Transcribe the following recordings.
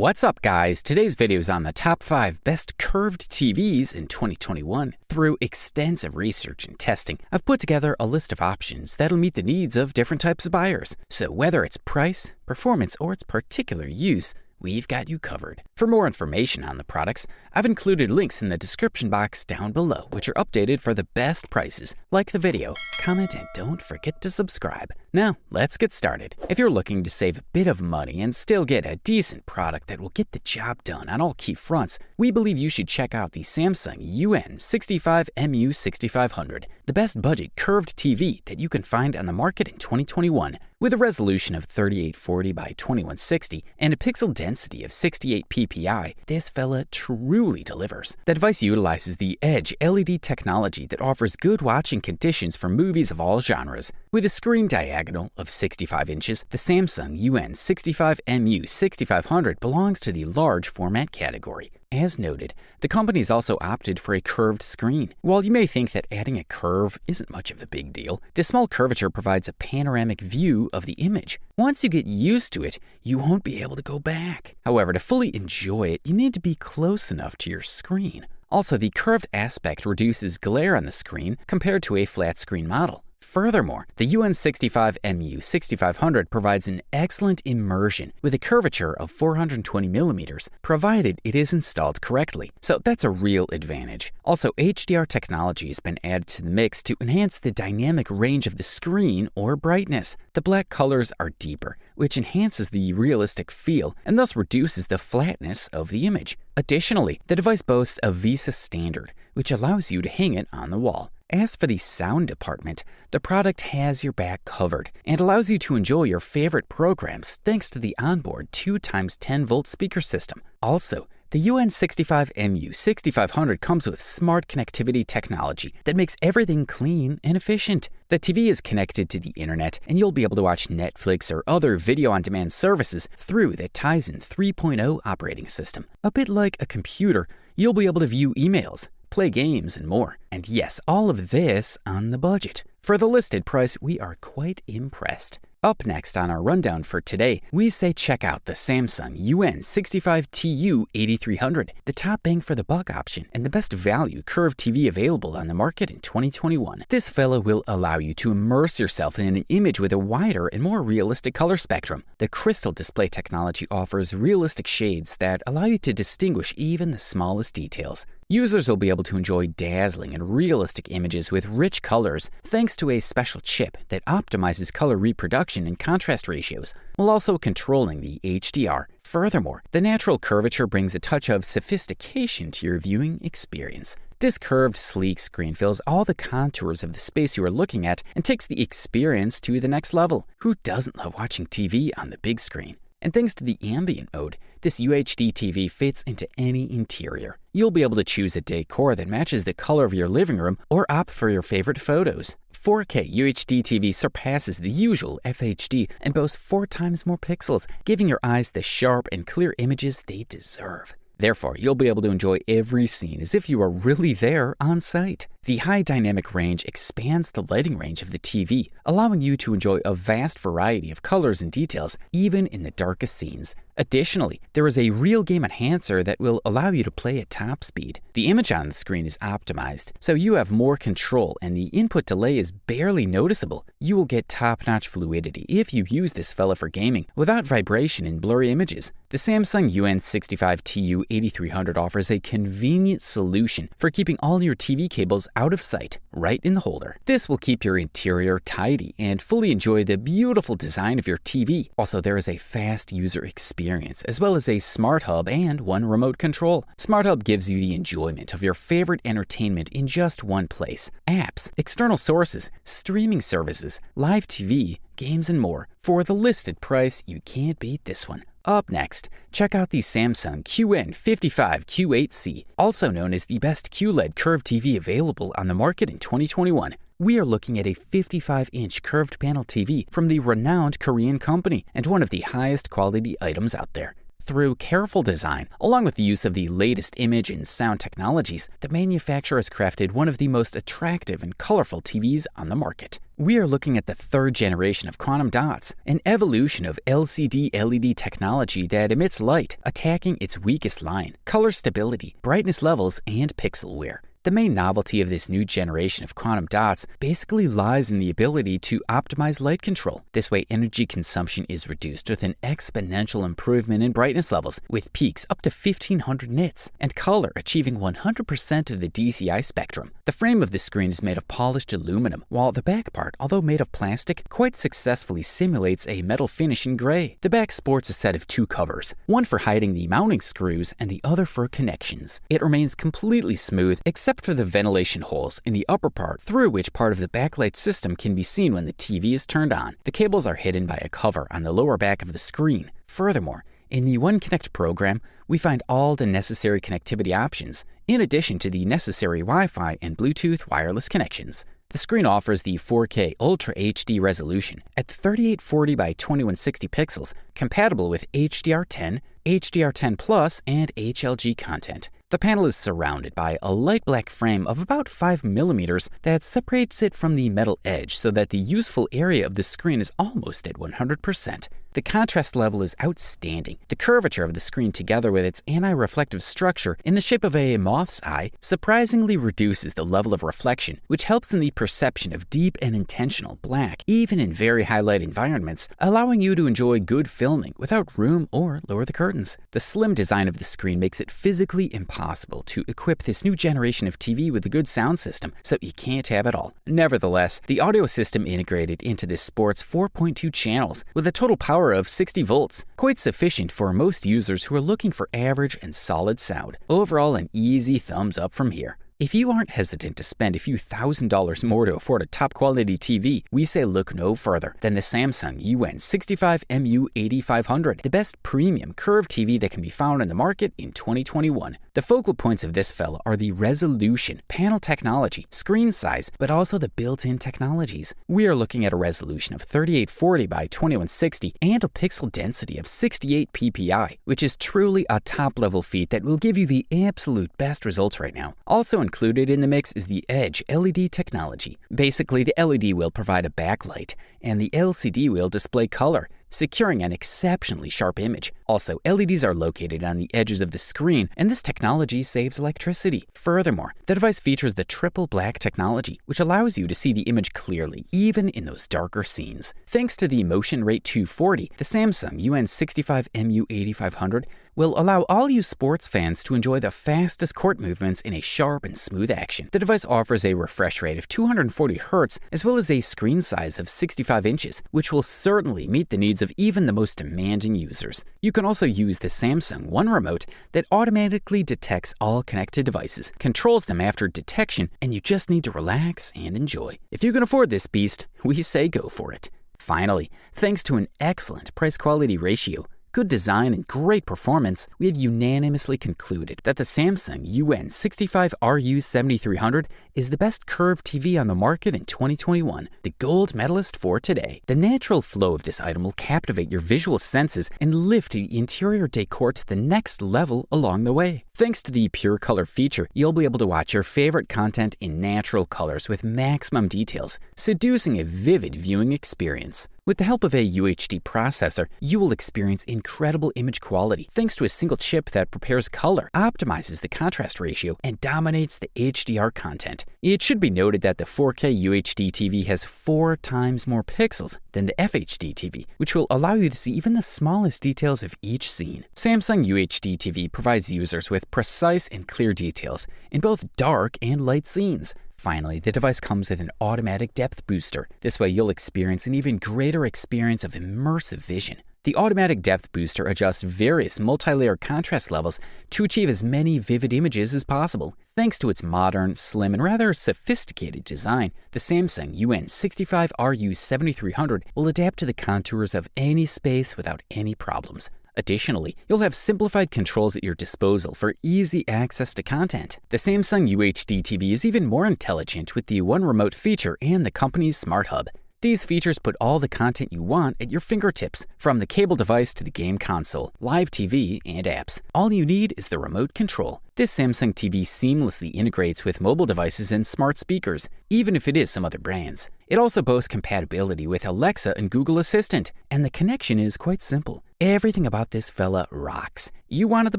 What's up, guys? Today's video is on the top 5 best curved TVs in 2021. Through extensive research and testing, I've put together a list of options that'll meet the needs of different types of buyers. So whether it's price, performance, or its particular use, we've got you covered. For more information on the products, I've included links in the description box down below, which are updated for the best prices. Like the video, comment, and don't forget to subscribe. Now, let's get started. If you're looking to save a bit of money and still get a decent product that will get the job done on all key fronts, we believe you should check out the Samsung UN65MU6500, the best budget curved TV that you can find on the market in 2021. With a resolution of 3840 by 2160 and a pixel density of 68 ppi, this fella truly delivers. The device utilizes the Edge LED technology that offers good watching conditions for movies of all genres. With a screen diagonal of 65 inches, the Samsung UN65MU6500 belongs to the large format category. As noted, the company's also opted for a curved screen. While you may think that adding a curve isn't much of a big deal, this small curvature provides a panoramic view of the image. Once you get used to it, you won't be able to go back. However, to fully enjoy it, you need to be close enough to your screen. Also, the curved aspect reduces glare on the screen compared to a flat screen model. Furthermore, the UN65MU6500 provides an excellent immersion with a curvature of 420 millimeters, provided it is installed correctly. So that's a real advantage. Also, HDR technology has been added to the mix to enhance the dynamic range of the screen or brightness. The black colors are deeper, which enhances the realistic feel and thus reduces the flatness of the image. Additionally, the device boasts a VESA standard, which allows you to hang it on the wall. As for the sound department, the product has your back covered and allows you to enjoy your favorite programs thanks to the onboard 2x10-volt speaker system. Also, the UN65MU6500 comes with smart connectivity technology that makes everything clean and efficient. The TV is connected to the internet, and you'll be able to watch Netflix or other video-on-demand services through the Tizen 3.0 operating system. A bit like a computer, you'll be able to view emails, play games, and more. And yes, all of this on the budget. For the listed price, we are quite impressed. Up next on our rundown for today, we say check out the Samsung UN65TU8300, the top bang for the buck option and the best value curved TV available on the market in 2021. This fella will allow you to immerse yourself in an image with a wider and more realistic color spectrum. The crystal display technology offers realistic shades that allow you to distinguish even the smallest details. Users will be able to enjoy dazzling and realistic images with rich colors thanks to a special chip that optimizes color reproduction and contrast ratios, while also controlling the HDR. Furthermore, the natural curvature brings a touch of sophistication to your viewing experience. This curved, sleek screen fills all the contours of the space you are looking at and takes the experience to the next level. Who doesn't love watching TV on the big screen? And thanks to the ambient mode, this UHD TV fits into any interior. You'll be able to choose a decor that matches the color of your living room or opt for your favorite photos. 4K UHD TV surpasses the usual FHD and boasts 4 times more pixels, giving your eyes the sharp and clear images they deserve. Therefore, you'll be able to enjoy every scene as if you are really there on site. The high dynamic range expands the lighting range of the TV, allowing you to enjoy a vast variety of colors and details, even in the darkest scenes. Additionally, there is a real game enhancer that will allow you to play at top speed. The image on the screen is optimized, so you have more control and the input delay is barely noticeable. You will get top-notch fluidity if you use this fella for gaming without vibration and blurry images. The Samsung UN65TU8300 offers a convenient solution for keeping all your TV cables out of sight, right in the holder. This will keep your interior tidy and fully enjoy the beautiful design of your TV. Also, there is a fast user experience, as well as a Smart Hub and one remote control. Smart Hub gives you the enjoyment of your favorite entertainment in just one place. Apps, external sources, streaming services, live TV, games, and more. For the listed price, you can't beat this one. Up next, check out the Samsung QN55Q8C, also known as the best QLED curved TV available on the market in 2021. We are looking at a 55-inch curved panel TV from the renowned Korean company and one of the highest quality items out there. Through careful design, along with the use of the latest image and sound technologies, the manufacturer has crafted one of the most attractive and colorful TVs on the market. We are looking at the third generation of quantum dots, an evolution of LCD LED technology that emits light, attacking its weakest line: color stability, brightness levels, and pixel wear. The main novelty of this new generation of quantum dots basically lies in the ability to optimize light control. This way, energy consumption is reduced with an exponential improvement in brightness levels, with peaks up to 1500 nits, and color achieving 100% of the DCI spectrum. The frame of the screen is made of polished aluminum, while the back part, although made of plastic, quite successfully simulates a metal finish in gray. The back sports a set of two covers, one for hiding the mounting screws and the other for connections. It remains completely smooth, except for the ventilation holes in the upper part, through which part of the backlight system can be seen when the TV is turned on. The cables are hidden by a cover on the lower back of the screen. Furthermore, in the One Connect program, we find all the necessary connectivity options, in addition to the necessary Wi-Fi and Bluetooth wireless connections. The screen offers the 4K Ultra HD resolution at 3840 by 2160 pixels, compatible with HDR10, HDR10 Plus, and HLG content. The panel is surrounded by a light black frame of about 5 millimeters that separates it from the metal edge so that the useful area of the screen is almost at 100%. The contrast level is outstanding. The curvature of the screen, together with its anti-reflective structure in the shape of a moth's eye, surprisingly reduces the level of reflection, which helps in the perception of deep and intentional black, even in very high light environments, allowing you to enjoy good filming without room or lower the curtains. The slim design of the screen makes it physically impossible to equip this new generation of TV with a good sound system, so you can't have it all. Nevertheless, the audio system integrated into this sports 4.2 channels with a total power of 60 volts, quite sufficient for most users who are looking for average and solid sound. Overall, an easy thumbs up from here. If you aren't hesitant to spend a few $1,000s more to afford a top-quality TV, we say look no further than the Samsung UN65MU8500, the best premium curved TV that can be found in the market in 2021. The focal points of this fella are the resolution, panel technology, screen size, but also the built-in technologies. We are looking at a resolution of 3840 by 2160 and a pixel density of 68 ppi, which is truly a top-level feat that will give you the absolute best results right now. Also included in the mix is the Edge LED technology. Basically, the LED will provide a backlight, and the LCD will display color, securing an exceptionally sharp image. Also, LEDs are located on the edges of the screen, and this technology saves electricity. Furthermore, the device features the triple black technology, which allows you to see the image clearly, even in those darker scenes. Thanks to the motion rate 240, the Samsung UN65MU8500 will allow all you sports fans to enjoy the fastest court movements in a sharp and smooth action. The device offers a refresh rate of 240 Hz as well as a screen size of 65 inches, which will certainly meet the needs of even the most demanding users. You can also use the Samsung One remote that automatically detects all connected devices, controls them after detection, and you just need to relax and enjoy. If you can afford this beast, we say go for it. Finally, thanks to an excellent price-quality ratio, good design, and great performance, we have unanimously concluded that the Samsung UN65RU7300 is the best curved TV on the market in 2021, the gold medalist for today. The natural flow of this item will captivate your visual senses and lift the interior decor to the next level along the way. Thanks to the Pure Color feature, you'll be able to watch your favorite content in natural colors with maximum details, seducing a vivid viewing experience. With the help of a UHD processor, you will experience incredible image quality thanks to a single chip that prepares color, optimizes the contrast ratio, and dominates the HDR content. It should be noted that the 4K UHD TV has 4 times more pixels than the FHD TV, which will allow you to see even the smallest details of each scene. Samsung UHD TV provides users with precise and clear details in both dark and light scenes. Finally, the device comes with an automatic depth booster. This way, you'll experience an even greater experience of immersive vision. The automatic depth booster adjusts various multi-layer contrast levels to achieve as many vivid images as possible. Thanks to its modern, slim, and rather sophisticated design, the Samsung UN65RU7300 will adapt to the contours of any space without any problems. Additionally, you'll have simplified controls at your disposal for easy access to content. The Samsung UHD TV is even more intelligent with the One Remote feature and the company's Smart Hub. These features put all the content you want at your fingertips, from the cable device to the game console, live TV, and apps. All you need is the remote control. This Samsung TV seamlessly integrates with mobile devices and smart speakers, even if it is some other brands. It also boasts compatibility with Alexa and Google Assistant, and the connection is quite simple. Everything about this fella rocks. You wanted the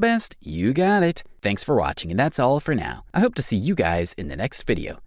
best? You got it. Thanks for watching, and that's all for now. I hope to see you guys in the next video.